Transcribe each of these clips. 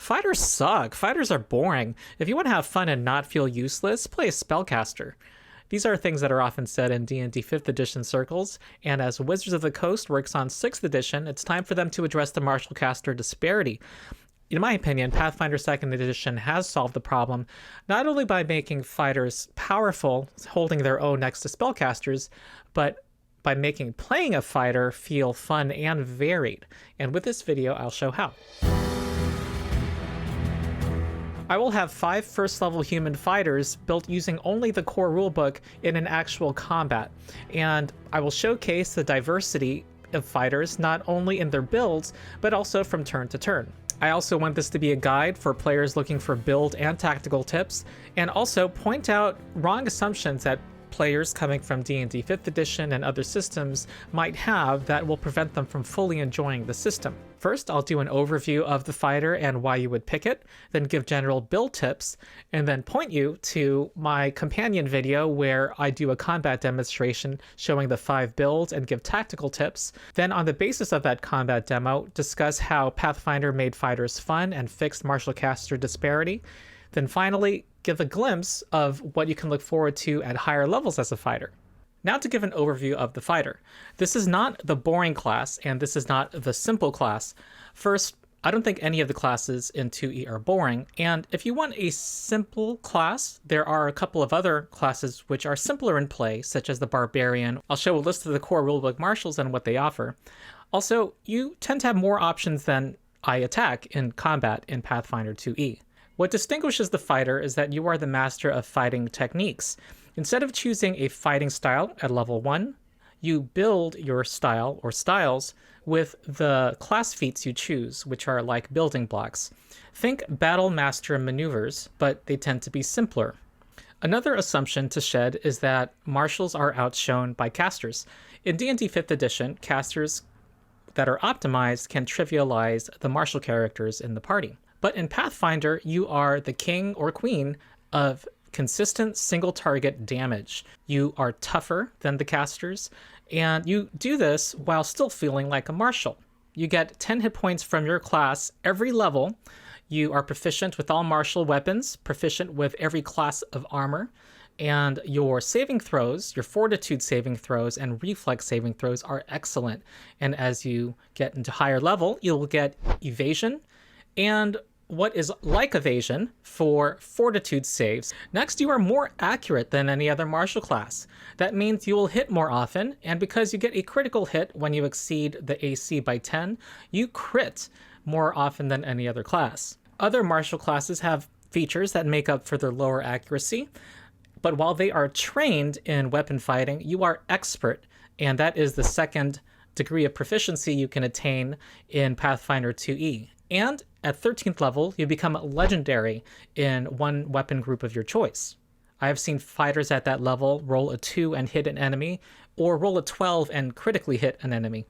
Fighters suck. Fighters are boring. If you want to have fun and not feel useless, play a spellcaster. These are things that are often said in D&D 5th edition circles, and as Wizards of the Coast works on 6th edition, it's time for them to address the martial caster disparity. In my opinion, Pathfinder 2nd edition has solved the problem, not only by making fighters powerful, holding their own next to spellcasters, but by making playing a fighter feel fun and varied. And with this video, I'll show how. I will have 5 first-level human fighters built using only the core rulebook in an actual combat, and I will showcase the diversity of fighters not only in their builds, but also from turn to turn. I also want this to be a guide for players looking for build and tactical tips, and also point out wrong assumptions that players coming from D&D 5th edition and other systems might have that will prevent them from fully enjoying the system. First, I'll do an overview of the fighter and why you would pick it, then give general build tips, and then point you to my companion video where I do a combat demonstration showing the 5 builds and give tactical tips. Then on the basis of that combat demo, discuss how Pathfinder made fighters fun and fixed martial caster disparity. Then finally, give a glimpse of what you can look forward to at higher levels as a fighter. Now to give an overview of the fighter. This is not the boring class, and this is not the simple class. First, I don't think any of the classes in 2E are boring, and if you want a simple class, there are a couple of other classes which are simpler in play, such as the Barbarian. I'll show a list of the core rulebook martials and what they offer. Also, you tend to have more options than I attack in combat in Pathfinder 2E. What distinguishes the fighter is that you are the master of fighting techniques. Instead of choosing a fighting style at level 1, you build your style or styles with the class feats you choose, which are like building blocks. Think Battle Master maneuvers, but they tend to be simpler. Another assumption to shed is that martials are outshone by casters. In D&D 5th edition, casters that are optimized can trivialize the martial characters in the party. But in Pathfinder, you are the king or queen of consistent single target damage. You are tougher than the casters, and you do this while still feeling like a martial. You get 10 hit points from your class every level. You are proficient with all martial weapons, proficient with every class of armor, and your saving throws, your fortitude saving throws and reflex saving throws are excellent. And as you get into higher level, you'll get evasion and what is like evasion for fortitude saves. Next, you are more accurate than any other martial class. That means you will hit more often, and because you get a critical hit when you exceed the AC by 10, you crit more often than any other class. Other martial classes have features that make up for their lower accuracy, but while they are trained in weapon fighting, you are expert, and that is the second degree of proficiency you can attain in Pathfinder 2E. And at 13th level, you become legendary in one weapon group of your choice. I have seen fighters at that level roll a 2 and hit an enemy, or roll a 12 and critically hit an enemy.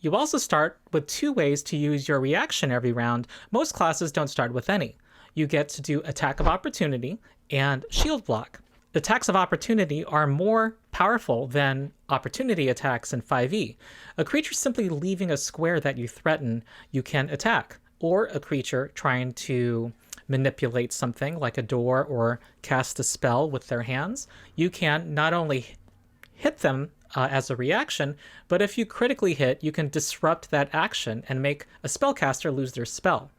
You also start with 2 ways to use your reaction every round. Most classes don't start with any. You get to do Attack of Opportunity and Shield Block. Attacks of Opportunity are more powerful than opportunity attacks in 5e. A creature simply leaving a square that you threaten, you can attack. Or a creature trying to manipulate something like a door or cast a spell with their hands, you can not only hit them as a reaction, but if you critically hit, you can disrupt that action and make a spellcaster lose their spell.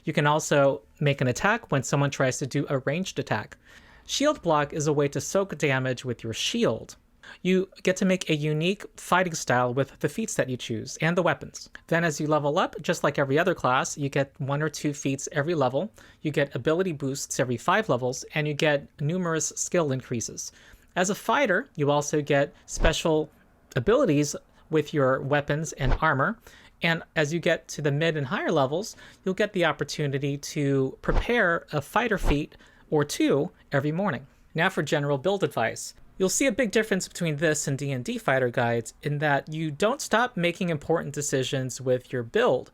You can also make an attack when someone tries to do a ranged attack. Shield Block is a way to soak damage with your shield. You get to make a unique fighting style with the feats that you choose and the weapons. Then as you level up, just like every other class, you get 1 or 2 feats every level, you get ability boosts every 5 levels, and you get numerous skill increases. As a fighter, you also get special abilities with your weapons and armor, and as you get to the mid and higher levels, you'll get the opportunity to prepare a fighter feat or 2 every morning. Now for general build advice. You'll see a big difference between this and D&D fighter guides in that you don't stop making important decisions with your build.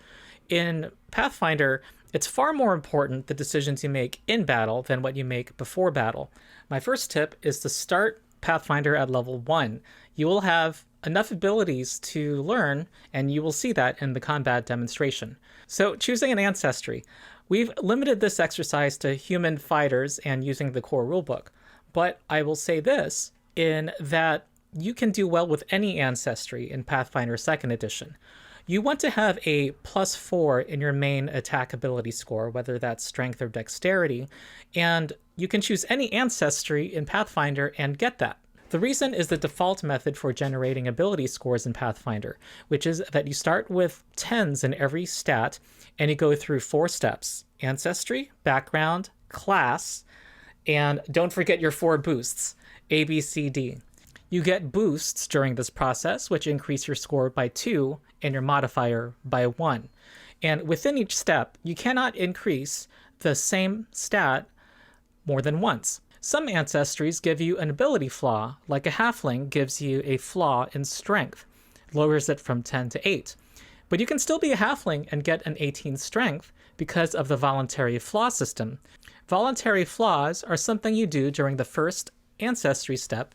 In Pathfinder, it's far more important the decisions you make in battle than what you make before battle. My first tip is to start Pathfinder at level 1. You will have enough abilities to learn, and you will see that in the combat demonstration. So choosing an ancestry. We've limited this exercise to human fighters and using the core rulebook, but I will say this, in that you can do well with any ancestry in Pathfinder 2nd Edition. You want to have a +4 in your main attack ability score, whether that's strength or dexterity, and you can choose any ancestry in Pathfinder and get that. The reason is the default method for generating ability scores in Pathfinder, which is that you start with 10s in every stat, and you go through 4 steps: ancestry, background, class, and don't forget your 4 boosts, A, B, C, D. You get boosts during this process, which increase your score by 2 and your modifier by 1. And within each step, you cannot increase the same stat more than once. Some ancestries give you an ability flaw, like a halfling gives you a flaw in strength, lowers it from 10 to 8. But you can still be a halfling and get an 18 strength because of the voluntary flaw system. Voluntary flaws are something you do during the first ancestry step,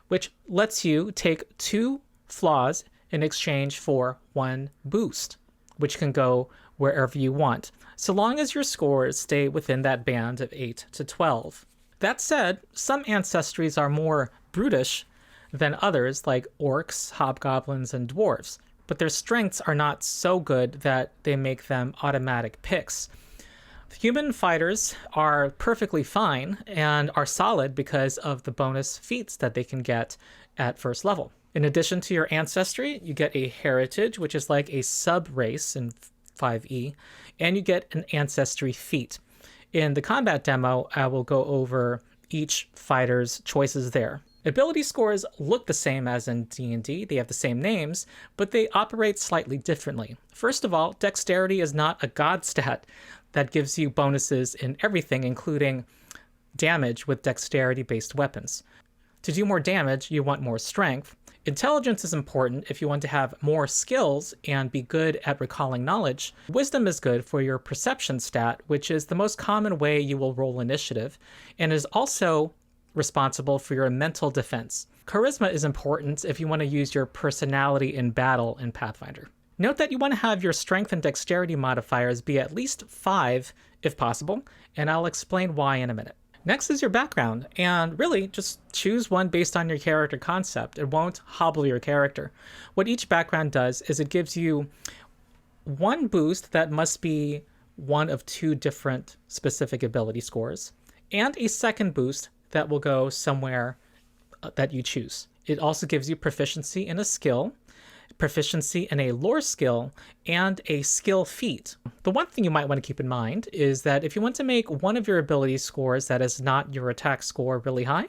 which lets you take 2 flaws in exchange for 1 boost, which can go wherever you want, so long as your scores stay within that band of 8 to 12. That said, some ancestries are more brutish than others, like orcs, hobgoblins, and dwarves, but their strengths are not so good that they make them automatic picks. Human fighters are perfectly fine and are solid because of the bonus feats that they can get at first level. In addition to your ancestry, you get a heritage, which is like a sub-race in 5e, and you get an ancestry feat. In the combat demo, I will go over each fighter's choices there. Ability scores look the same as in D&D, they have the same names, but they operate slightly differently. First of all, dexterity is not a god stat that gives you bonuses in everything, including damage with dexterity-based weapons. To do more damage, you want more strength. Intelligence is important if you want to have more skills and be good at recalling knowledge. Wisdom is good for your perception stat, which is the most common way you will roll initiative, and is also responsible for your mental defense. Charisma is important if you want to use your personality in battle in Pathfinder. Note that you want to have your strength and dexterity modifiers be at least 5 if possible, and I'll explain why in a minute. Next is your background, and really just choose one based on your character concept. It won't hobble your character. What each background does is it gives you 1 boost that must be one of 2 different specific ability scores, and a second boost that will go somewhere that you choose. It also gives you proficiency in a skill, proficiency in a lore skill, and a skill feat. The one thing you might want to keep in mind is that if you want to make one of your ability scores that is not your attack score really high,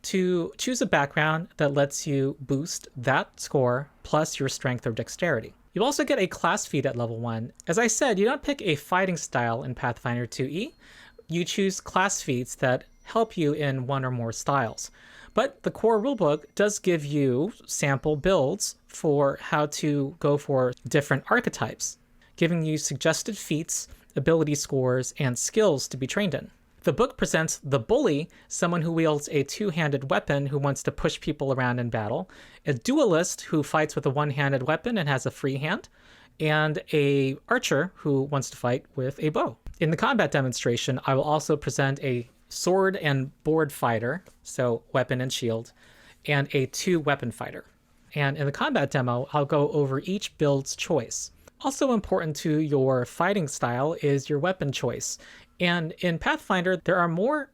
to choose a background that lets you boost that score plus your strength or dexterity. You also get a class feat at level 1. As I said, you don't pick a fighting style in Pathfinder 2e. You choose class feats that help you in one or more styles. But the core rulebook does give you sample builds for how to go for different archetypes, giving you suggested feats, ability scores, and skills to be trained in. The book presents the bully, someone who wields a 2-handed weapon who wants to push people around in battle, a duelist who fights with a 1-handed weapon and has a free hand, and a archer who wants to fight with a bow. In the combat demonstration, I will also present a sword and board fighter, so weapon and shield, and a 2-weapon fighter. And in the combat demo, I'll go over each build's choice. Also important to your fighting style is your weapon choice. And in Pathfinder, there are more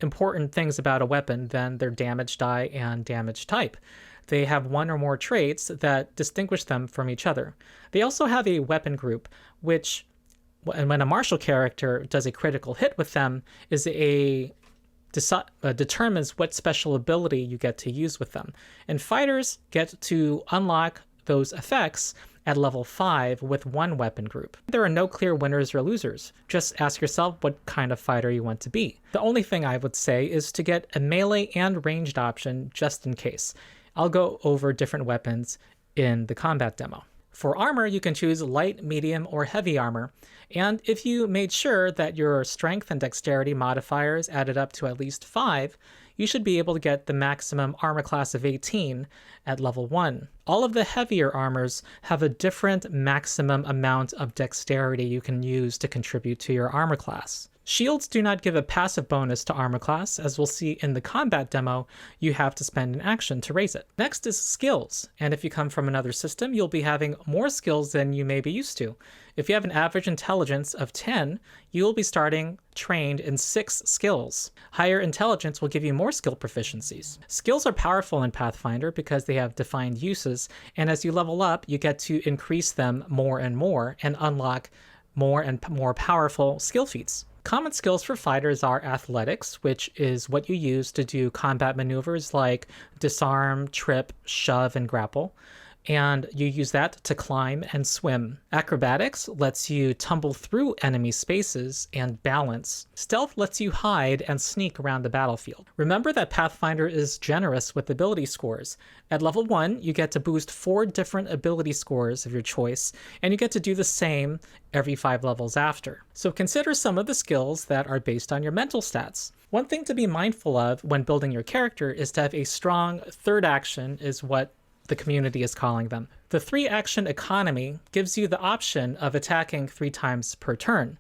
important things about a weapon than their damage die and damage type. They have 1 or more traits that distinguish them from each other. They also have a weapon group, which, and when a martial character does a critical hit with them, is determines what special ability you get to use with them. And fighters get to unlock those effects at level 5 with 1 weapon group. There are no clear winners or losers. Just ask yourself what kind of fighter you want to be. The only thing I would say is to get a melee and ranged option just in case. I'll go over different weapons in the combat demo. For armor, you can choose light, medium, or heavy armor, and if you made sure that your strength and dexterity modifiers added up to at least 5, you should be able to get the maximum armor class of 18 at level 1. All of the heavier armors have a different maximum amount of dexterity you can use to contribute to your armor class. Shields do not give a passive bonus to armor class. As we'll see in the combat demo, you have to spend an action to raise it. Next is skills, and if you come from another system, you'll be having more skills than you may be used to. If you have an average intelligence of 10, you will be starting trained in 6 skills. Higher intelligence will give you more skill proficiencies. Skills are powerful in Pathfinder because they have defined uses, and as you level up, you get to increase them more and unlock more and more powerful skill feats. Common skills for fighters are athletics, which is what you use to do combat maneuvers like disarm, trip, shove, and grapple. And you use that to climb and swim. Acrobatics lets you tumble through enemy spaces and balance. Stealth lets you hide and sneak around the battlefield. Remember that Pathfinder is generous with ability scores. At level 1, you get to boost 4 different ability scores of your choice, and you get to do the same every 5 levels after. So consider some of the skills that are based on your mental stats. One thing to be mindful of when building your character is to have a strong third action, is what the community is calling them. The 3-action economy gives you the option of attacking 3 times per turn,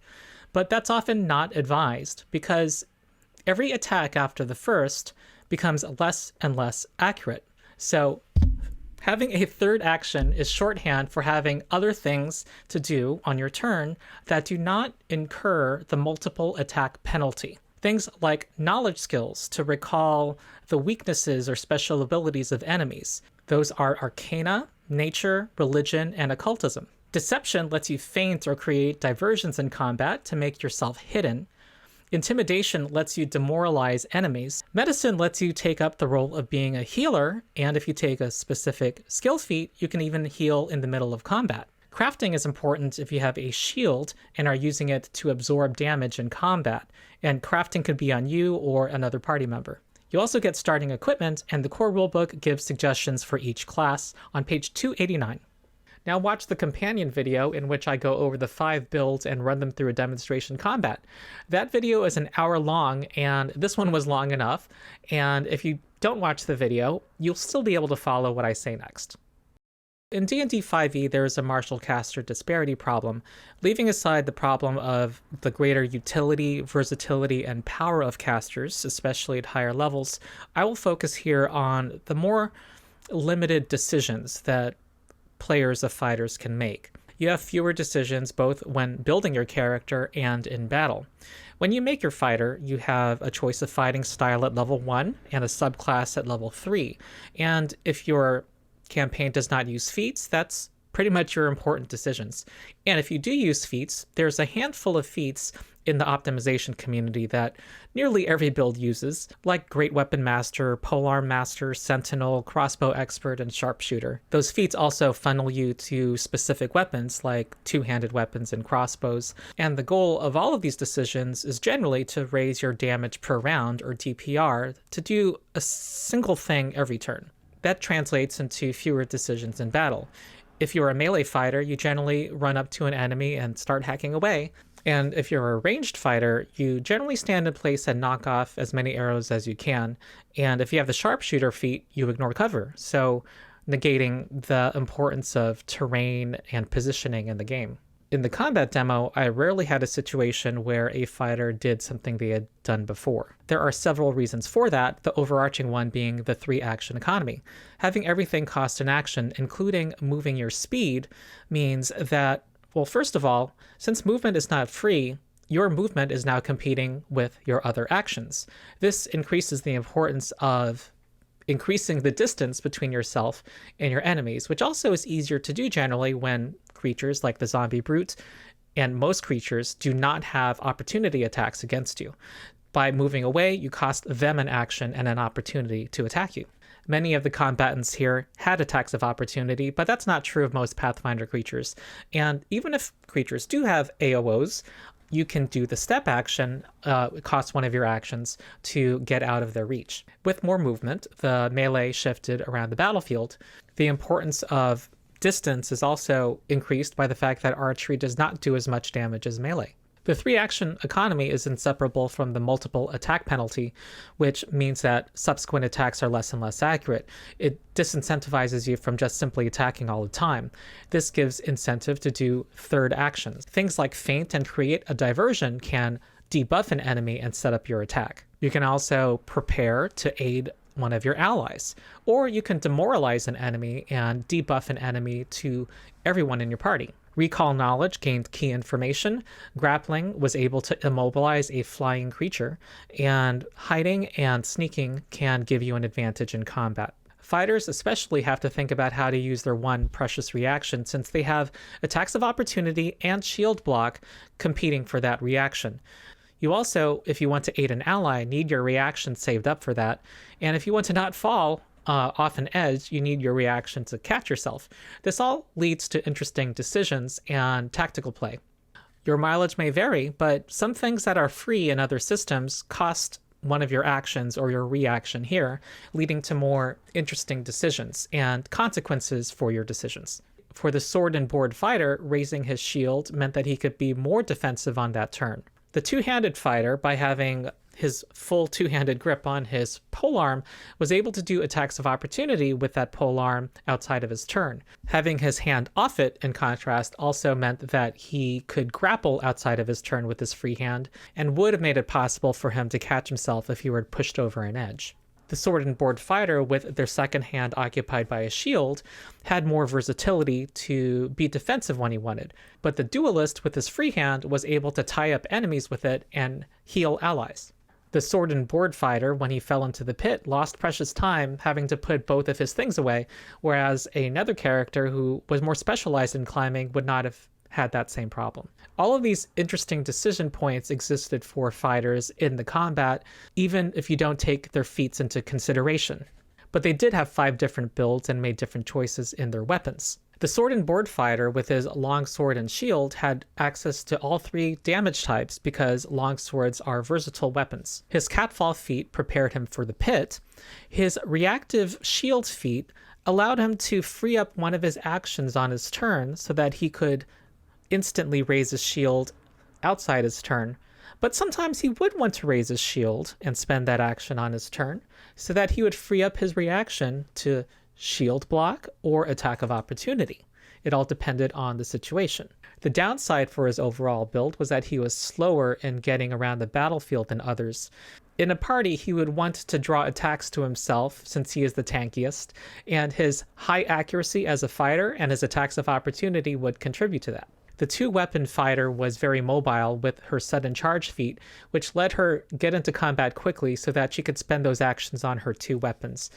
but that's often not advised because every attack after the first becomes less and less accurate. So having a third action is shorthand for having other things to do on your turn that do not incur the multiple attack penalty. Things like knowledge skills to recall the weaknesses or special abilities of enemies. Those are Arcana, Nature, Religion, and Occultism. Deception lets you feint or create diversions in combat to make yourself hidden. Intimidation lets you demoralize enemies. Medicine lets you take up the role of being a healer, and if you take a specific skill feat, you can even heal in the middle of combat. Crafting is important if you have a shield and are using it to absorb damage in combat, and crafting could be on you or another party member. You also get starting equipment, and the core rulebook gives suggestions for each class on page 289. Now watch the companion video in which I go over the 5 builds and run them through a demonstration combat. That video is an hour long, and this one was long enough, and if you don't watch the video, you'll still be able to follow what I say next. In D&D 5e, there is a martial caster disparity problem. Leaving aside the problem of the greater utility, versatility, and power of casters, especially at higher levels, I will focus here on the more limited decisions that players of fighters can make. You have fewer decisions both when building your character and in battle. When you make your fighter, you have a choice of fighting style at level 1 and a subclass at level 3. And if your campaign does not use feats, that's pretty much your important decisions. And if you do use feats, there's a handful of feats in the optimization community that nearly every build uses, like Great Weapon Master, Polearm Master, Sentinel, Crossbow Expert, and Sharpshooter. Those feats also funnel you to specific weapons like two-handed weapons and crossbows, and the goal of all of these decisions is generally to raise your damage per round, or DPR, to do a single thing every turn. That translates into fewer decisions in battle. If you're a melee fighter, you generally run up to an enemy and start hacking away. And if you're a ranged fighter, you generally stand in place and knock off as many arrows as you can. And if you have the sharpshooter feat, you ignore cover, so negating the importance of terrain and positioning in the game. In the combat demo, I rarely had a situation where a fighter did something they had done before. There are several reasons for that, the overarching one being the 3-action economy. Having everything cost an action, including moving your speed, means that, well, first of all, since movement is not free, your movement is now competing with your other actions. This increases the importance of increasing the distance between yourself and your enemies, which also is easier to do generally when creatures like the zombie brute and most creatures do not have opportunity attacks against you. By moving away, you cost them an action and an opportunity to attack you. Many of the combatants here had attacks of opportunity, but that's not true of most Pathfinder creatures. And even if creatures do have AOs, you can do the step action, it costs one of your actions, to get out of their reach. With more movement, the melee shifted around the battlefield. The importance of distance is also increased by the fact that archery does not do as much damage as melee. The 3-action economy is inseparable from the multiple attack penalty, which means that subsequent attacks are less and less accurate. It disincentivizes you from just simply attacking all the time. This gives incentive to do third actions. Things like feint and create a diversion can debuff an enemy and set up your attack. You can also prepare to aid one of your allies, or you can demoralize an enemy and debuff an enemy to everyone in your party. Recall knowledge gained key information, grappling was able to immobilize a flying creature, and hiding and sneaking can give you an advantage in combat. Fighters especially have to think about how to use their one precious reaction, since they have attacks of opportunity and shield block competing for that reaction. You also, if you want to aid an ally, need your reaction saved up for that, and if you want to not fall off an edge, you need your reaction to catch yourself. This all leads to interesting decisions and tactical play. Your mileage may vary, but some things that are free in other systems cost one of your actions or your reaction here, leading to more interesting decisions and consequences for your decisions. For the sword and board fighter, raising his shield meant that he could be more defensive on that turn. The two-handed fighter, by having his full two-handed grip on his polearm, was able to do attacks of opportunity with that polearm outside of his turn. Having his hand off it, in contrast, also meant that he could grapple outside of his turn with his free hand, and would have made it possible for him to catch himself if he were pushed over an edge. The sword and board fighter, with their second hand occupied by a shield, had more versatility to be defensive when he wanted, but the duelist with his free hand was able to tie up enemies with it and heal allies. The sword and board fighter, when he fell into the pit, lost precious time having to put both of his things away, whereas another character who was more specialized in climbing would not have had that same problem. All of these interesting decision points existed for fighters in the combat, even if you don't take their feats into consideration. But they did have 5 different builds and made different choices in their weapons. The sword and board fighter with his long sword and shield had access to all 3 damage types because long swords are versatile weapons. His catfall feat prepared him for the pit. His reactive shield feat allowed him to free up one of his actions on his turn so that he could instantly raise his shield outside his turn, but sometimes he would want to raise his shield and spend that action on his turn so that he would free up his reaction to shield block or attack of opportunity. It all depended on the situation. The downside for his overall build was that he was slower in getting around the battlefield than others. In a party, he would want to draw attacks to himself since he is the tankiest, and his high accuracy as a fighter and his attacks of opportunity would contribute to that. The 2-weapon fighter was very mobile with her sudden charge feat, which let her get into combat quickly so that she could spend those actions on her 2 weapons.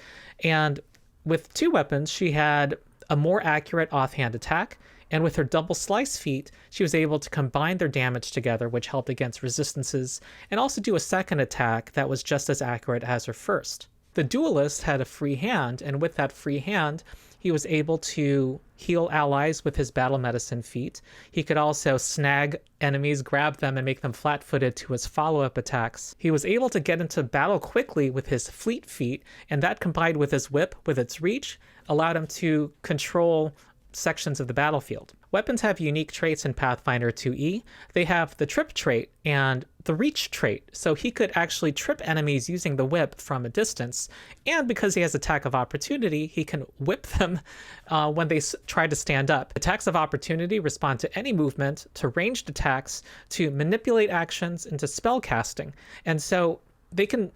And with 2 weapons, she had a more accurate offhand attack, and with her double slice feat, she was able to combine their damage together, which helped against resistances, and also do a second attack that was just as accurate as her first. The duelist had a free hand, and with that free hand, he was able to heal allies with his battle medicine feat. He could also snag enemies, grab them, and make them flat-footed to his follow-up attacks. He was able to get into battle quickly with his fleet feat, and that combined with his whip, with its reach, allowed him to control sections of the battlefield. Weapons have unique traits in Pathfinder 2e. They have the trip trait and the reach trait, so he could actually trip enemies using the whip from a distance, and because he has attack of opportunity, he can whip them when they try to stand up. Attacks of opportunity respond to any movement, to ranged attacks, to manipulate actions, and to spell casting, and so they can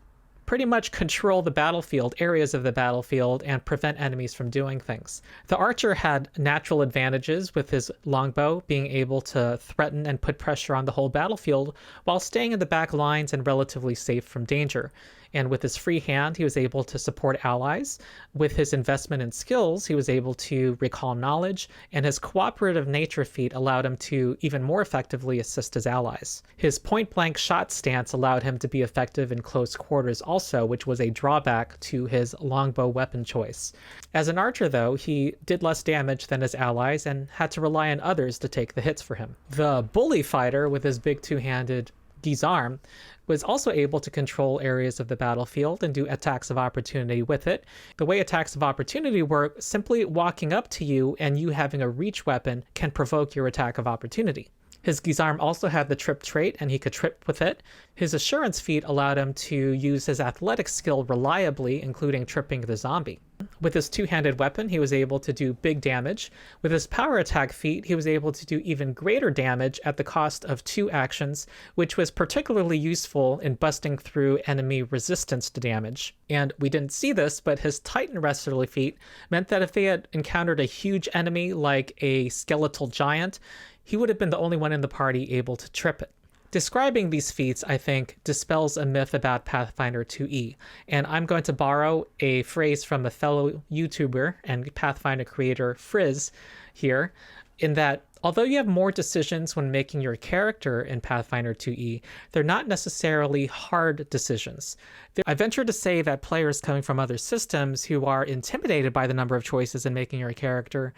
pretty much control the battlefield, areas of the battlefield, and prevent enemies from doing things. The archer had natural advantages with his longbow, being able to threaten and put pressure on the whole battlefield while staying in the back lines and relatively safe from danger. And with his free hand, he was able to support allies. With his investment in skills, he was able to recall knowledge, and his cooperative nature feat allowed him to even more effectively assist his allies. His point-blank shot stance allowed him to be effective in close quarters also, which was a drawback to his longbow weapon choice. As an archer, though, he did less damage than his allies and had to rely on others to take the hits for him. The bully fighter, with his big two-handed disarm, was also able to control areas of the battlefield and do attacks of opportunity with it. The way attacks of opportunity work, simply walking up to you and you having a reach weapon can provoke your attack of opportunity. His Gizarm also had the trip trait, and he could trip with it. His Assurance feat allowed him to use his athletic skill reliably, including tripping the zombie. With his two-handed weapon, he was able to do big damage. With his power attack feat, he was able to do even greater damage at the cost of 2 actions, which was particularly useful in busting through enemy resistance to damage. And we didn't see this, but his Titan Wrestler feat meant that if they had encountered a huge enemy like a skeletal giant, he would have been the only one in the party able to trip it. Describing these feats, I think, dispels a myth about Pathfinder 2e, and I'm going to borrow a phrase from a fellow YouTuber and Pathfinder creator, Frizz, here, in that although you have more decisions when making your character in Pathfinder 2e, they're not necessarily hard decisions. I venture to say that players coming from other systems who are intimidated by the number of choices in making your character,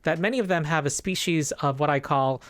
that many of them have a species of what I call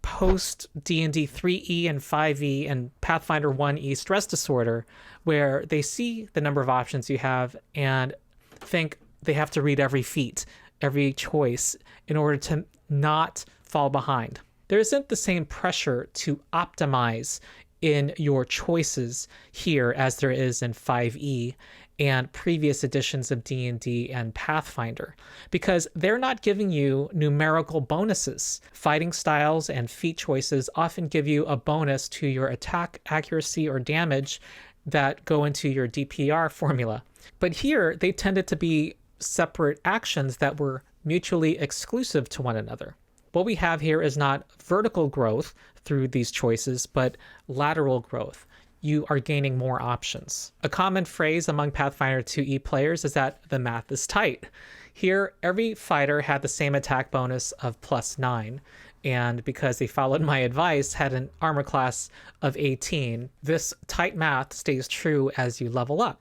post D&D 3e and 5e and Pathfinder 1e stress disorder, where they see the number of options you have and think they have to read every feat, every choice, in order to not fall behind. There isn't the same pressure to optimize in your choices here as there is in 5e and previous editions of D&D and Pathfinder, because they're not giving you numerical bonuses. Fighting styles and feat choices often give you a bonus to your attack accuracy or damage that go into your DPR formula. But here, they tended to be separate actions that were mutually exclusive to one another. What we have here is not vertical growth through these choices, but lateral growth. You are gaining more options. A common phrase among Pathfinder 2e players is that the math is tight. Here, every fighter had the same attack bonus of +9, and because they followed my advice, had an armor class of 18. This tight math stays true as you level up.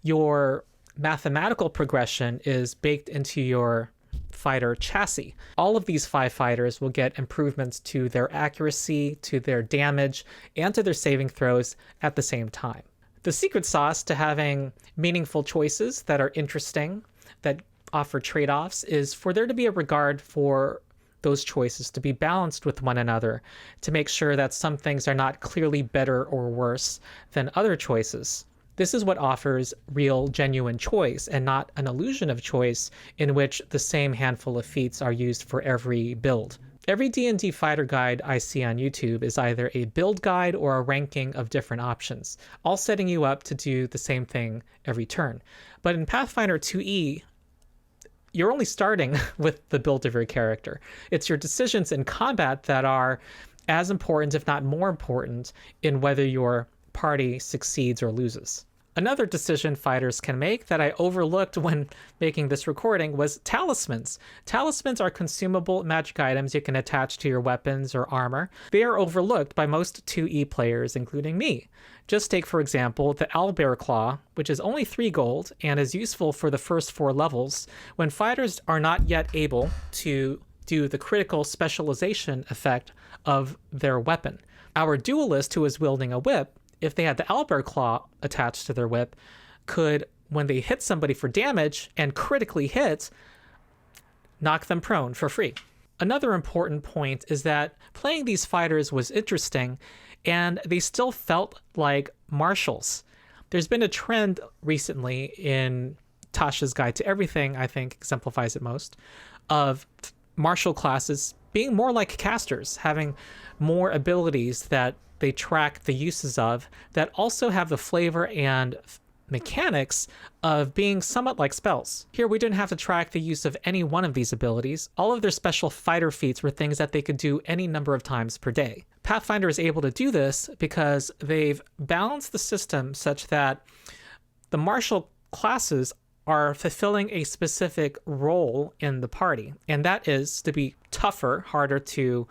Your mathematical progression is baked into your fighter chassis. All of these 5 fighters will get improvements to their accuracy, to their damage, and to their saving throws at the same time. The secret sauce to having meaningful choices that are interesting, that offer trade-offs, is for there to be a regard for those choices to be balanced with one another, to make sure that some things are not clearly better or worse than other choices. This is what offers real, genuine choice, and not an illusion of choice in which the same handful of feats are used for every build. Every D&D fighter guide I see on YouTube is either a build guide or a ranking of different options, all setting you up to do the same thing every turn. But in Pathfinder 2e, you're only starting with the build of your character. It's your decisions in combat that are as important, if not more important, in whether your party succeeds or loses. Another decision fighters can make that I overlooked when making this recording was talismans. Talismans are consumable magic items you can attach to your weapons or armor. They are overlooked by most 2e players, including me. Just take, for example, the Owlbear Claw, which is only 3 gold and is useful for the first 4 levels when fighters are not yet able to do the critical specialization effect of their weapon. Our duelist, who is wielding a whip, if they had the Owlbear Claw attached to their whip, could, when they hit somebody for damage and critically hit, knock them prone for free. Another important point is that playing these fighters was interesting, and they still felt like martials. There's been a trend recently in Tasha's Guide to Everything, I think exemplifies it most, of martial classes being more like casters, having more abilities that they track the uses of that also have the flavor and mechanics of being somewhat like spells. Here we didn't have to track the use of any one of these abilities. All of their special fighter feats were things that they could do any number of times per day. Pathfinder is able to do this because they've balanced the system such that the martial classes are fulfilling a specific role in the party, and that is to be tougher, harder to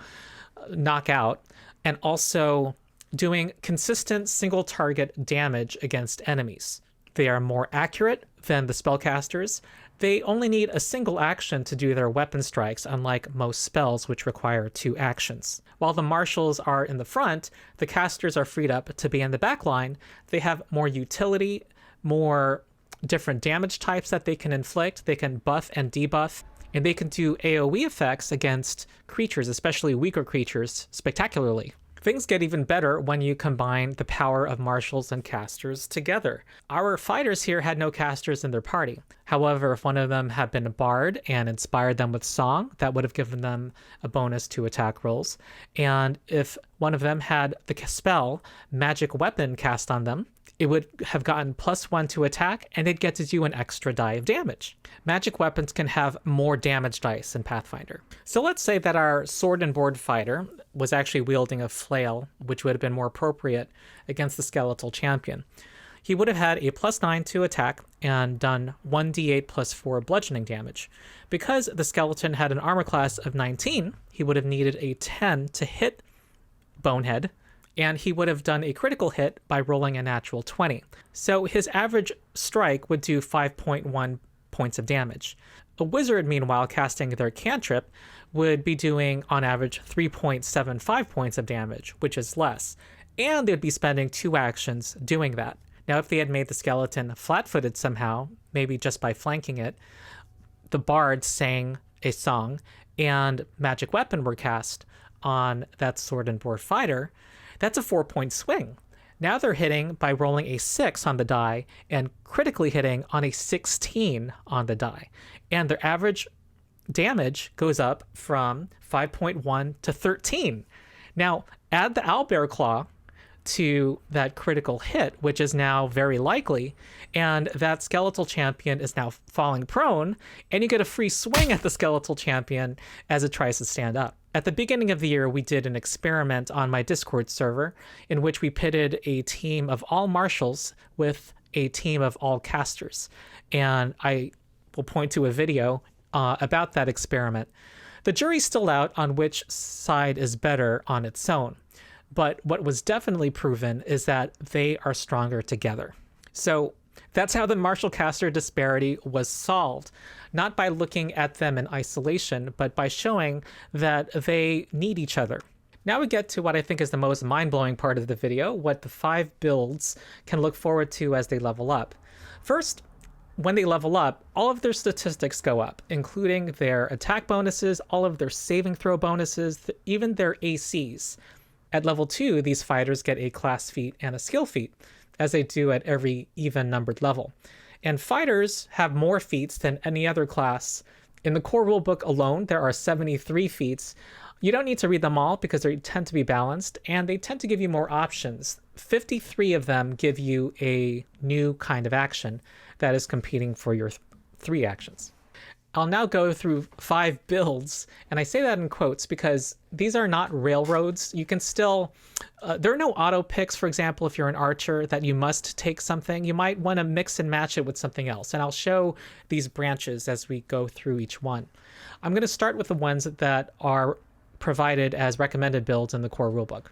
knock out, and also doing consistent single target damage against enemies. They are more accurate than the spellcasters. They only need a single action to do their weapon strikes, unlike most spells which require 2 actions. While the martials are in the front, the casters are freed up to be in the back line. They have more utility, more different damage types that they can inflict. They can buff and debuff. and they can do AoE effects against creatures, especially weaker creatures, spectacularly. Things get even better when you combine the power of marshals and casters together. Our fighters here had no casters in their party. However, if one of them had been a bard and inspired them with song, that would have given them a bonus to attack rolls. And if one of them had the spell magic weapon cast on them, it would have gotten +1 to attack, and they'd get to do an extra die of damage. Magic weapons can have more damage dice in Pathfinder. So let's say that our sword and board fighter was actually wielding a flail, which would have been more appropriate against the skeletal champion. He would have had a +9 to attack and done 1d8 +4 bludgeoning damage. Because the skeleton had an armor class of 19, he would have needed a 10 to hit Bonehead, and he would have done a critical hit by rolling a natural 20. So his average strike would do 5.1 points of damage. A wizard, meanwhile, casting their cantrip, would be doing, on average, 3.75 points of damage, which is less. And they'd be spending 2 actions doing that. Now, if they had made the skeleton flat-footed somehow, maybe just by flanking it, the bard sang a song, and magic weapon were cast on that sword and board fighter, that's a 4-point swing. Now they're hitting by rolling a 6 on the die and critically hitting on a 16 on the die. And their average damage goes up from 5.1 to 13. Now, add the owlbear claw to that critical hit, which is now very likely, and that skeletal champion is now falling prone, and you get a free swing at the skeletal champion as it tries to stand up. At the beginning of the year, we did an experiment on my Discord server in which we pitted a team of all marshals with a team of all casters, and I will point to a video about that experiment. The jury's still out on which side is better on its own. But what was definitely proven is that they are stronger together. So that's how the martial caster disparity was solved, not by looking at them in isolation, but by showing that they need each other. Now we get to what I think is the most mind-blowing part of the video, what the 5 builds can look forward to as they level up. First, when they level up, all of their statistics go up, including their attack bonuses, all of their saving throw bonuses, even their ACs. At level 2, these fighters get a class feat and a skill feat, as they do at every even-numbered level. And fighters have more feats than any other class. In the core rulebook alone, there are 73 feats. You don't need to read them all because they tend to be balanced, and they tend to give you more options. 53 of them give you a new kind of action that is competing for your 3 actions. I'll now go through 5 builds, and I say that in quotes because these are not railroads. You can still, there are no auto picks, for example, if you're an archer, that you must take something. You might want to mix and match it with something else, and I'll show these branches as we go through each one. I'm going to start with the ones that are provided as recommended builds in the core rulebook.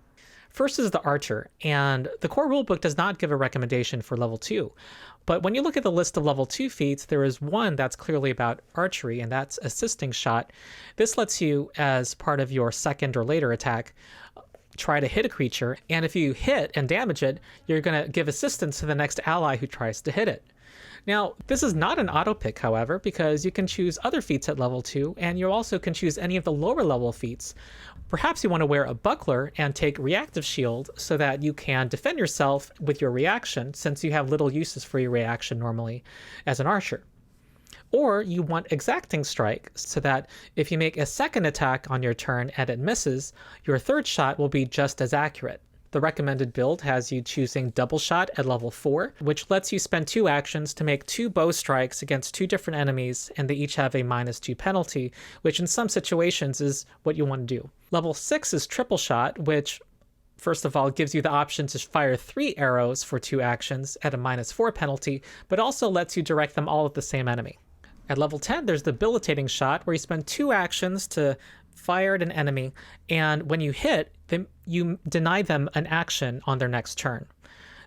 First is the archer, and the core rulebook does not give a recommendation for level 2. But when you look at the list of level 2 feats, there is one that's clearly about archery, and that's assisting shot. This lets you, as part of your second or later attack, try to hit a creature, and if you hit and damage it, you're going to give assistance to the next ally who tries to hit it. Now, this is not an auto pick, however, because you can choose other feats at level 2, and you also can choose any of the lower level feats. Perhaps you want to wear a buckler and take reactive shield so that you can defend yourself with your reaction, since you have little uses for your reaction normally as an archer. Or you want exacting strike so that if you make a second attack on your turn and it misses, your third shot will be just as accurate. The recommended build has you choosing double shot at level 4, which lets you spend 2 actions to make 2 bow strikes against 2 different enemies, and they each have a -2 penalty, which in some situations is what you want to do. Level 6 is triple shot, which first of all gives you the option to fire 3 arrows for 2 actions at a -4 penalty, but also lets you direct them all at the same enemy. At level 10, there's the debilitating shot, where you spend 2 actions to fire at an enemy, and when you hit, you deny them an action on their next turn.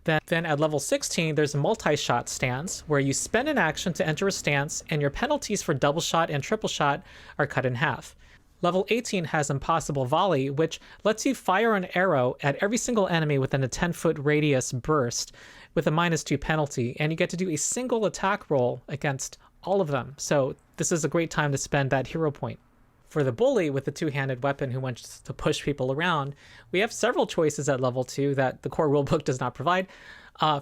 Then at level 16, there's a multi-shot stance, where you spend an action to enter a stance, and your penalties for double shot and triple shot are cut in half. Level 18 has Impossible Volley, which lets you fire an arrow at every single enemy within a 10-foot radius burst with a -2 penalty, and you get to do a single attack roll against all of them. So this is a great time to spend that hero point. For the bully with the two-handed weapon who wants to push people around, we have several choices at level 2 that the core rulebook does not provide.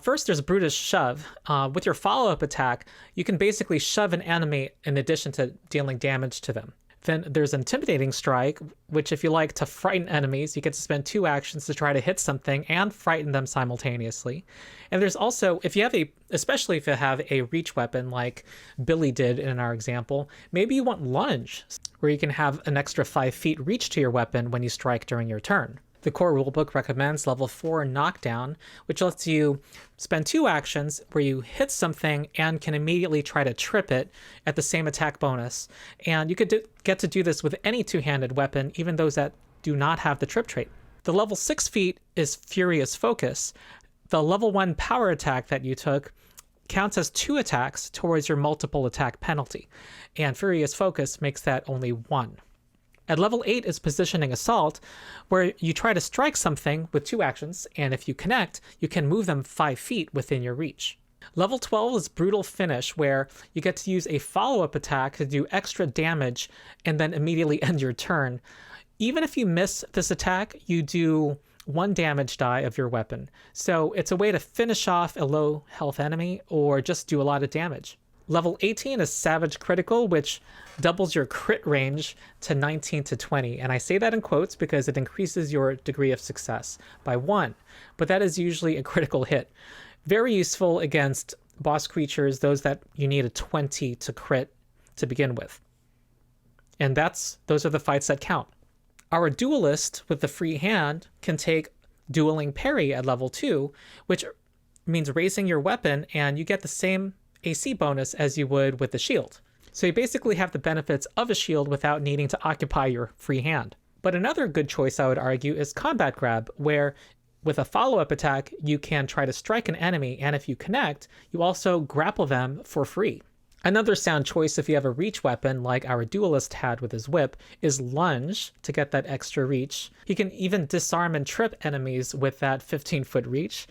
First, there's Brutish Shove. With your follow-up attack, you can basically shove an enemy in addition to dealing damage to them. Then there's Intimidating Strike, which if you like to frighten enemies, you get to spend 2 actions to try to hit something and frighten them simultaneously. And there's also, especially if you have a reach weapon like Billy did in our example, maybe you want Lunge, where you can have an extra 5 feet reach to your weapon when you strike during your turn. The core rulebook recommends level 4 Knockdown, which lets you spend 2 actions where you hit something and can immediately try to trip it at the same attack bonus. And you could get to do this with any two-handed weapon, even those that do not have the trip trait. The level 6 feat is Furious Focus. The level 1 power attack that you took counts as 2 attacks towards your multiple attack penalty, and Furious Focus makes that only 1. At level 8 is Positioning Assault, where you try to strike something with 2 actions, and if you connect, you can move them 5 feet within your reach. Level 12 is Brutal Finish, where you get to use a follow-up attack to do extra damage and then immediately end your turn. Even if you miss this attack, you do 1 damage die of your weapon. So it's a way to finish off a low health enemy or just do a lot of damage. Level 18 is Savage Critical, which doubles your crit range to 19 to 20. And I say that in quotes because it increases your degree of success by 1. But that is usually a critical hit. Very useful against boss creatures, those that you need a 20 to crit to begin with. And those are the fights that count. Our Duelist with the free hand can take Dueling Parry at level 2, which means raising your weapon, and you get the same AC bonus as you would with the shield. So you basically have the benefits of a shield without needing to occupy your free hand. But another good choice, I would argue, is Combat Grab, where with a follow-up attack, you can try to strike an enemy, and if you connect, you also grapple them for free. Another sound choice if you have a reach weapon like our Duelist had with his whip is Lunge to get that extra reach. He can even disarm and trip enemies with that 15-foot reach.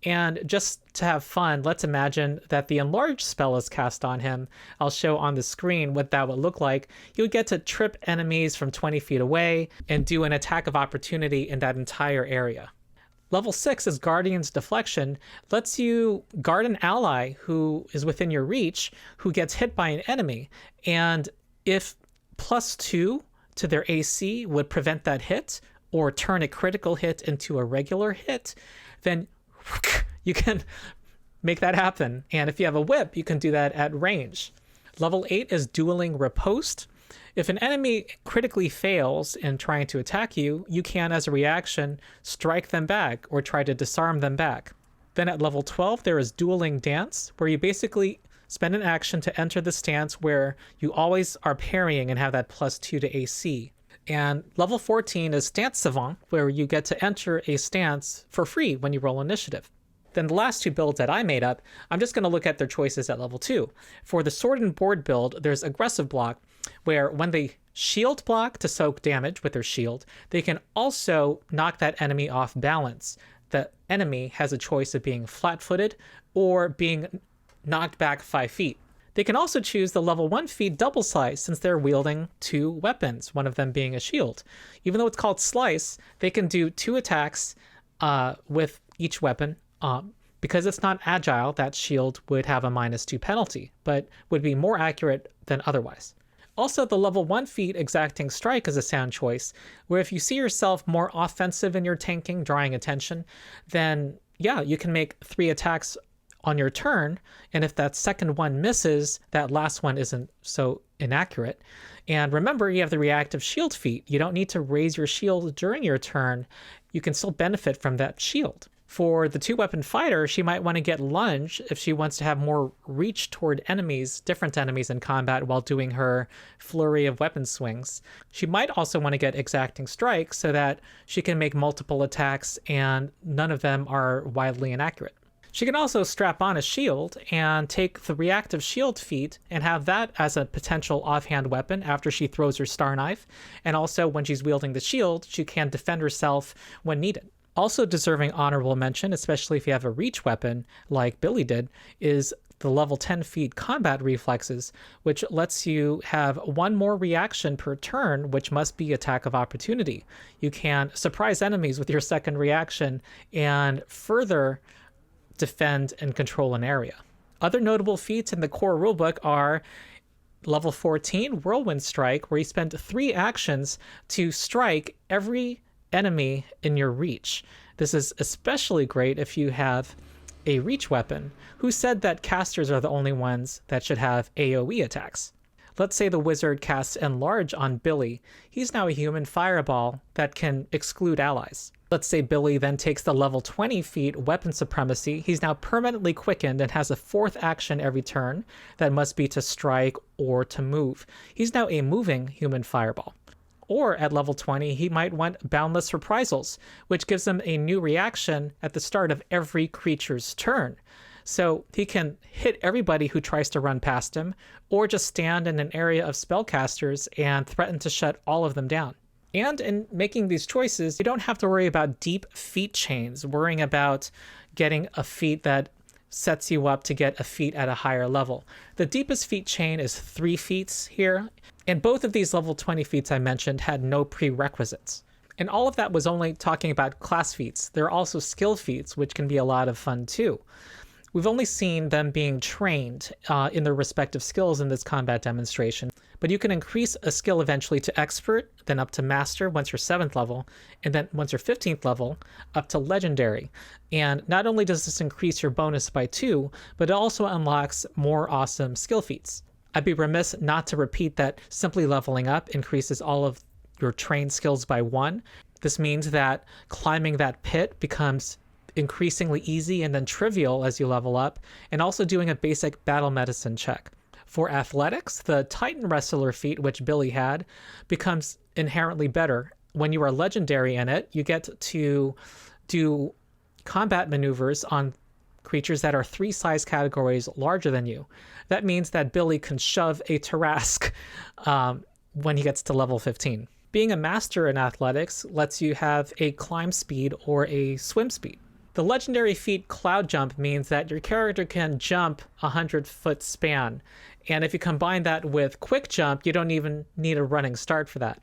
And just to have fun, let's imagine that the Enlarge spell is cast on him. I'll show on the screen what that would look like. He would get to trip enemies from 20 feet away and do an attack of opportunity in that entire area. Level 6 is Guardian's Deflection, lets you guard an ally who is within your reach who gets hit by an enemy. And if +2 to their AC would prevent that hit or turn a critical hit into a regular hit, then you can make that happen. And if you have a whip, you can do that at range. Level 8 is Dueling Riposte. If an enemy critically fails in trying to attack you, you can, as a reaction, strike them back or try to disarm them back. Then at level 12, there is Dueling Dance, where you basically spend an action to enter the stance where you always are parrying and have that +2 to AC. And level 14 is Stance Savant, where you get to enter a stance for free when you roll initiative. Then the last 2 builds that I made up, I'm just going to look at their choices at level 2. For the Sword and Board build, there's Aggressive Block, where when they shield block to soak damage with their shield, they can also knock that enemy off balance. The enemy has a choice of being flat-footed or being knocked back 5 feet. They can also choose the level 1 feat Double Slice since they're wielding 2 weapons, one of them being a shield. Even though it's called Slice, they can do 2 attacks with each weapon. Because it's not agile, that shield would have a -2 penalty, but would be more accurate than otherwise. Also, the level 1 feat Exacting Strike is a sound choice, where if you see yourself more offensive in your tanking, drawing attention, then yeah, you can make 3 attacks on your turn, and if that second one misses, that last one isn't so inaccurate. And remember, you have the reactive shield feat. You don't need to raise your shield during your turn. You can still benefit from that shield. For the 2-weapon fighter, she might want to get Lunge if she wants to have more reach toward enemies, different enemies in combat while doing her flurry of weapon swings. She might also want to get Exacting Strike so that she can make multiple attacks and none of them are wildly inaccurate. She can also strap on a shield and take the reactive shield feat and have that as a potential offhand weapon after she throws her Star Knife. And also when she's wielding the shield, she can defend herself when needed. Also deserving honorable mention, especially if you have a reach weapon like Billy did, is the level 10 feat combat reflexes, which lets you have one more reaction per turn, which must be attack of opportunity. You can surprise enemies with your second reaction and further defend and control an area. Other notable feats in the core rulebook are level 14, Whirlwind Strike, where you spend 3 actions to strike every enemy in your reach. This is especially great if you have a reach weapon. Who said that casters are the only ones that should have AoE attacks? Let's say the wizard casts Enlarge on Billy. He's now a human fireball that can exclude allies. Let's say Billy then takes the level 20 feat Weapon Supremacy. He's now permanently quickened and has a 4th action every turn that must be to strike or to move. He's now a moving human fireball. Or at level 20, he might want Boundless Reprisals, which gives him a new reaction at the start of every creature's turn. So he can hit everybody who tries to run past him, or just stand in an area of spellcasters and threaten to shut all of them down. And in making these choices, you don't have to worry about deep feat chains, worrying about getting a feat that sets you up to get a feat at a higher level. The deepest feat chain is 3 feats here, and both of these level 20 feats I mentioned had no prerequisites. And all of that was only talking about class feats. There are also skill feats, which can be a lot of fun too. We've only seen them being trained in their respective skills in this combat demonstration, but you can increase a skill eventually to expert, then up to master once you're 7th level, and then once you're 15th level, up to legendary. And not only does this increase your bonus by 2, but it also unlocks more awesome skill feats. I'd be remiss not to repeat that simply leveling up increases all of your trained skills by 1. This means that climbing that pit becomes increasingly easy and then trivial as you level up, and also doing a basic battle medicine check. For athletics, the Titan Wrestler feat, which Billy had, becomes inherently better. When you are legendary in it, you get to do combat maneuvers on creatures that are 3 size categories larger than you. That means that Billy can shove a Tarrasque when he gets to level 15. Being a master in athletics lets you have a climb speed or a swim speed. The legendary feat Cloud Jump means that your character can jump a 100-foot span, and if you combine that with Quick Jump, you don't even need a running start for that.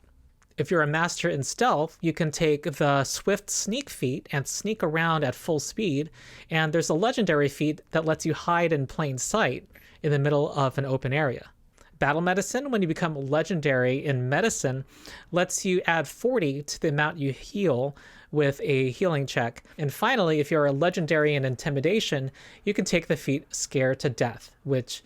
If you're a master in stealth, you can take the Swift Sneak feat and sneak around at full speed, and there's a legendary feat that lets you hide in plain sight in the middle of an open area. Battle Medicine, when you become legendary in medicine, lets you add 40 to the amount you heal with a healing check. And finally, if you're a legendary in Intimidation, you can take the feat Scare to Death, which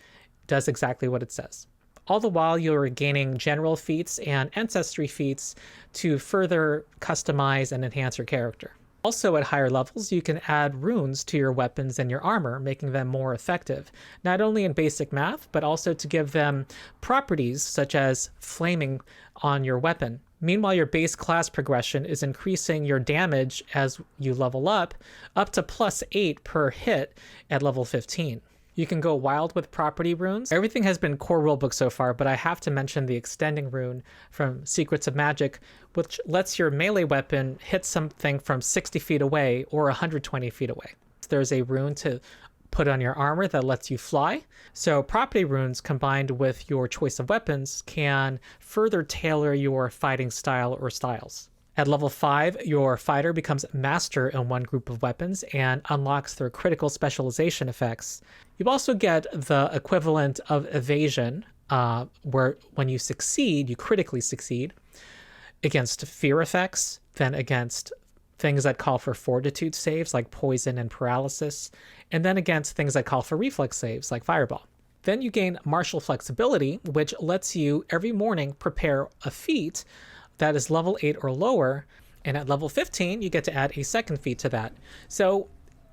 does exactly what it says. All the while, you're gaining general feats and ancestry feats to further customize and enhance your character. Also at higher levels, you can add runes to your weapons and your armor, making them more effective, not only in basic math, but also to give them properties such as flaming on your weapon. Meanwhile, your base class progression is increasing your damage as you level up to +8 per hit at level 15. You can go wild with property runes. Everything has been core rulebook so far, but I have to mention the extending rune from Secrets of Magic, which lets your melee weapon hit something from 60 feet away or 120 feet away. There's a rune to put on your armor that lets you fly. So property runes combined with your choice of weapons can further tailor your fighting style or styles. At level 5, your fighter becomes master in one group of weapons and unlocks their critical specialization effects. You also get the equivalent of evasion, where when you succeed, you critically succeed against fear effects, then against things that call for fortitude saves like poison and paralysis, and then against things that call for reflex saves like fireball. Then you gain martial flexibility, which lets you every morning prepare a feat that is level 8 or lower, and at level 15 you get to add a second feat to that. So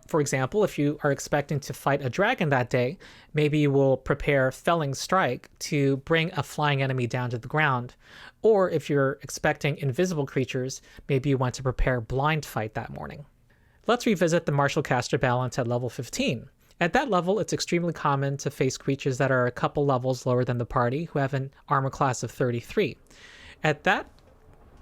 for example, if you are expecting to fight a dragon that day, maybe you will prepare Felling Strike to bring a flying enemy down to the ground. Or if you're expecting invisible creatures, maybe you want to prepare Blind Fight that morning. Let's revisit the martial caster balance at level 15. At that level, it's extremely common to face creatures that are a couple levels lower than the party who have an armor class of 33. At that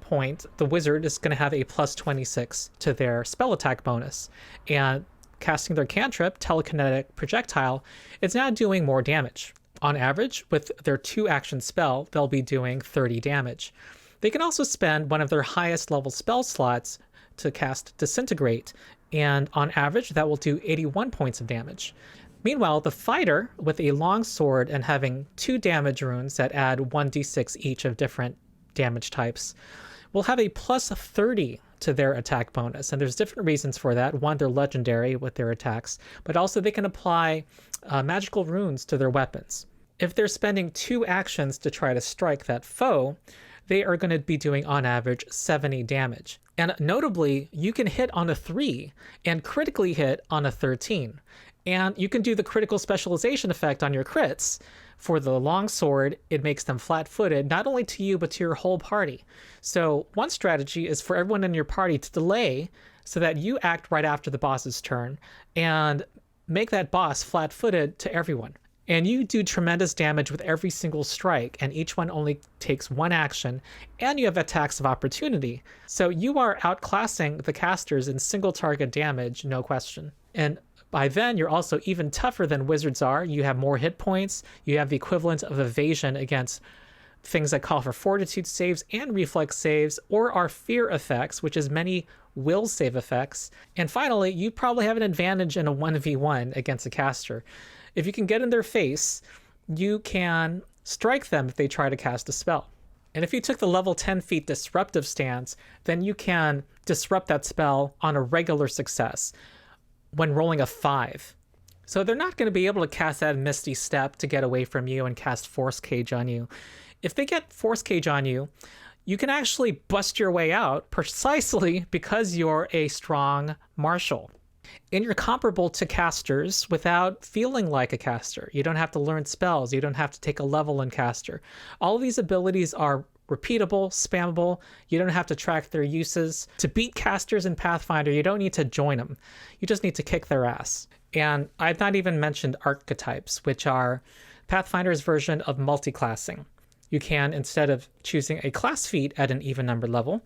point, the wizard is going to have a +26 to their spell attack bonus, and casting their cantrip, Telekinetic Projectile, it's now doing more damage. On average, with their 2-action spell, they'll be doing 30 damage. They can also spend one of their highest level spell slots to cast Disintegrate, and on average, that will do 81 points of damage. Meanwhile, the fighter, with a long sword and having 2 damage runes that add 1d6 each of different damage types, will have a plus 30 to their attack bonus. And there's different reasons for that. One, they're legendary with their attacks, but also they can apply magical runes to their weapons. If they're spending 2 actions to try to strike that foe, they are going to be doing on average 70 damage. And notably, you can hit on a 3 and critically hit on a 13. And you can do the critical specialization effect on your crits. For the long sword, it makes them flat-footed, not only to you, but to your whole party. So one strategy is for everyone in your party to delay so that you act right after the boss's turn and make that boss flat-footed to everyone. And you do tremendous damage with every single strike, and each one only takes 1 action, and you have attacks of opportunity. So you are outclassing the casters in single target damage, no question. And by then, you're also even tougher than wizards are. You have more hit points. You have the equivalent of evasion against things that call for fortitude saves and reflex saves, or are fear effects, which is many will save effects. And finally, you probably have an advantage in a 1v1 against a caster. If you can get in their face, you can strike them if they try to cast a spell. And if you took the level 10 feet disruptive stance, then you can disrupt that spell on a regular success when rolling a 5. So they're not going to be able to cast that Misty Step to get away from you and cast Force Cage on you. If they get Force Cage on you, you can actually bust your way out precisely because you're a strong martial. And you're comparable to casters without feeling like a caster. You don't have to learn spells. You don't have to take a level in caster. All of these abilities are repeatable, spammable. You don't have to track their uses. To beat casters in Pathfinder, you don't need to join them. You just need to kick their ass. And I've not even mentioned archetypes, which are Pathfinder's version of multiclassing. You can, instead of choosing a class feat at an even number level,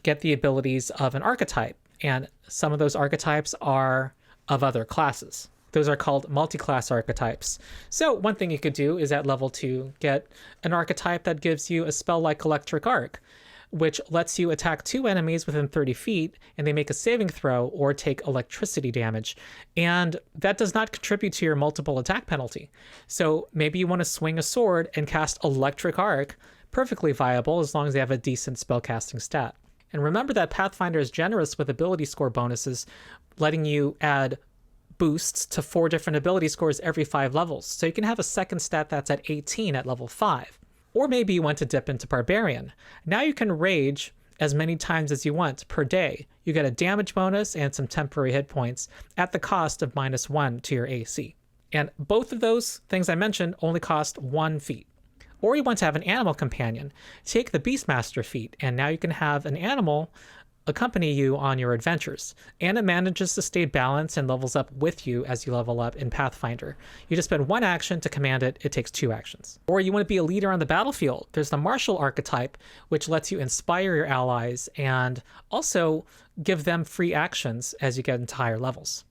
get the abilities of an archetype. And some of those archetypes are of other classes. Those are called multi-class archetypes. So one thing you could do is at level 2, get an archetype that gives you a spell like Electric Arc, which lets you attack 2 enemies within 30 feet, and they make a saving throw or take electricity damage. And that does not contribute to your multiple attack penalty. So maybe you want to swing a sword and cast Electric Arc, perfectly viable as long as they have a decent spellcasting stat. And remember that Pathfinder is generous with ability score bonuses, letting you add boosts to 4 different ability scores every 5 levels. So you can have a second stat that's at 18 at level 5. Or maybe you want to dip into Barbarian. Now you can rage as many times as you want per day. You get a damage bonus and some temporary hit points at the cost of -1 to your AC. And both of those things I mentioned only cost 1 feat. Or you want to have an animal companion. Take the Beastmaster feat, and now you can have an animal accompany you on your adventures. And it manages to stay balanced and levels up with you as you level up in Pathfinder. You just spend 1 action to command it. It takes 2 actions. Or you want to be a leader on the battlefield. There's the martial archetype, which lets you inspire your allies and also give them free actions as you get into higher levels.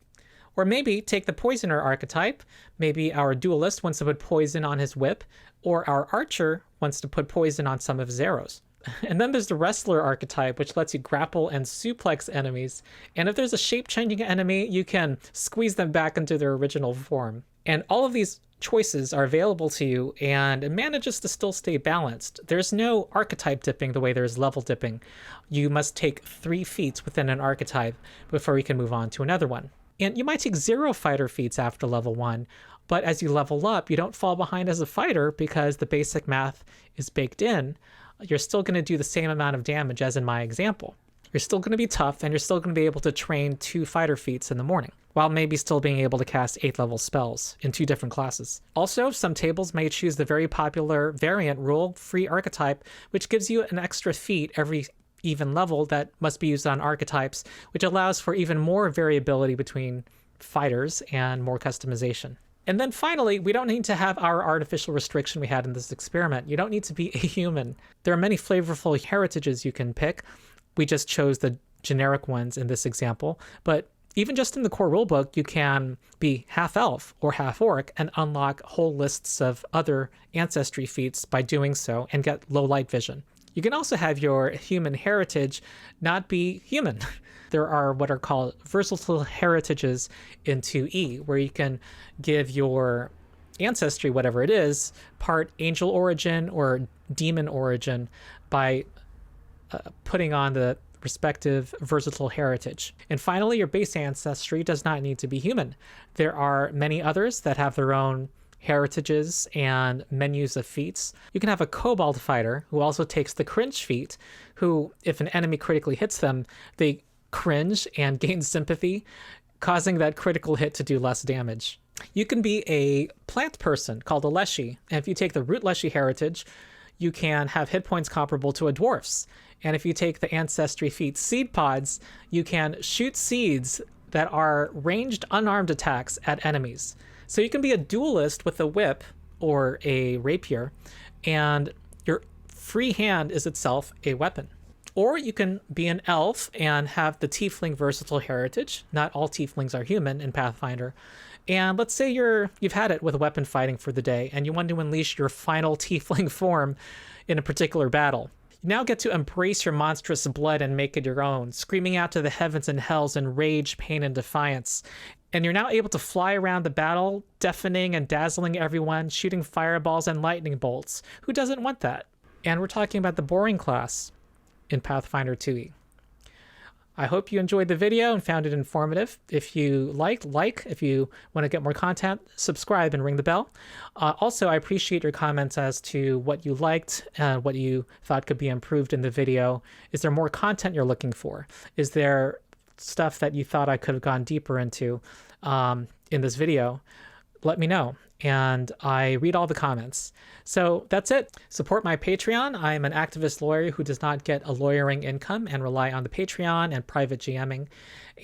Or maybe take the poisoner archetype. Maybe our duelist wants to put poison on his whip, or our archer wants to put poison on some of his arrows. And then there's the wrestler archetype, which lets you grapple and suplex enemies. And if there's a shape-changing enemy, you can squeeze them back into their original form. And all of these choices are available to you, and it manages to still stay balanced. There's no archetype dipping the way there's level dipping. You must take 3 feats within an archetype before you can move on to another one. And you might take 0 fighter feats after level 1, but as you level up, you don't fall behind as a fighter because the basic math is baked in. You're still going to do the same amount of damage as in my example. You're still going to be tough, and you're still going to be able to train 2 fighter feats in the morning, while maybe still being able to cast 8th-level spells in 2 different classes. Also, some tables may choose the very popular variant rule, free archetype, which gives you an extra feat every even level that must be used on archetypes, which allows for even more variability between fighters and more customization. And then finally, we don't need to have our artificial restriction we had in this experiment. You don't need to be a human. There are many flavorful heritages you can pick. We just chose the generic ones in this example, but Even just in the core rulebook, you can be half elf or half orc and unlock whole lists of other ancestry feats by doing so and get low light vision. You can also have your human heritage not be human. There are what are called versatile heritages in 2E, where you can give your ancestry, whatever it is, part angel origin or demon origin by putting on the respective versatile heritage. And finally, your base ancestry does not need to be human. There are many others that have their own heritages and menus of feats. You can have a kobold fighter who also takes the cringe feat, who, if an enemy critically hits them, they cringe and gain sympathy, causing that critical hit to do less damage. You can be a plant person called a leshy, and if you take the root leshy heritage, you can have hit points comparable to a dwarf's. And if you take the ancestry feat seed pods, you can shoot seeds that are ranged unarmed attacks at enemies. So you can be a duelist with a whip or a rapier, and your free hand is itself a weapon. Or you can be an elf and have the tiefling versatile heritage. Not all tieflings are human in Pathfinder. And let's say you've had it with weapon fighting for the day and you want to unleash your final tiefling form in a particular battle. You now get to embrace your monstrous blood and make it your own, screaming out to the heavens and hells in rage, pain, and defiance. And you're now able to fly around the battle, deafening and dazzling everyone, shooting fireballs and lightning bolts. Who doesn't want that? And we're talking about the boring class in Pathfinder 2e. I hope you enjoyed the video and found it informative. If you liked, like. If you want to get more content, subscribe and ring the bell. Also, I appreciate your comments as to what you liked and what you thought could be improved in the video. Is there more content you're looking for? Is there stuff that you thought I could have gone deeper into in this video? Let me know. And I read all the comments. So that's it. Support my Patreon. I'm an activist lawyer who does not get a lawyering income and rely on the Patreon and private GMing.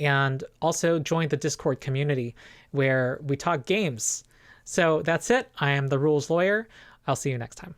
And also join the Discord community where we talk games. So that's it. I am the Rules Lawyer. I'll see you next time.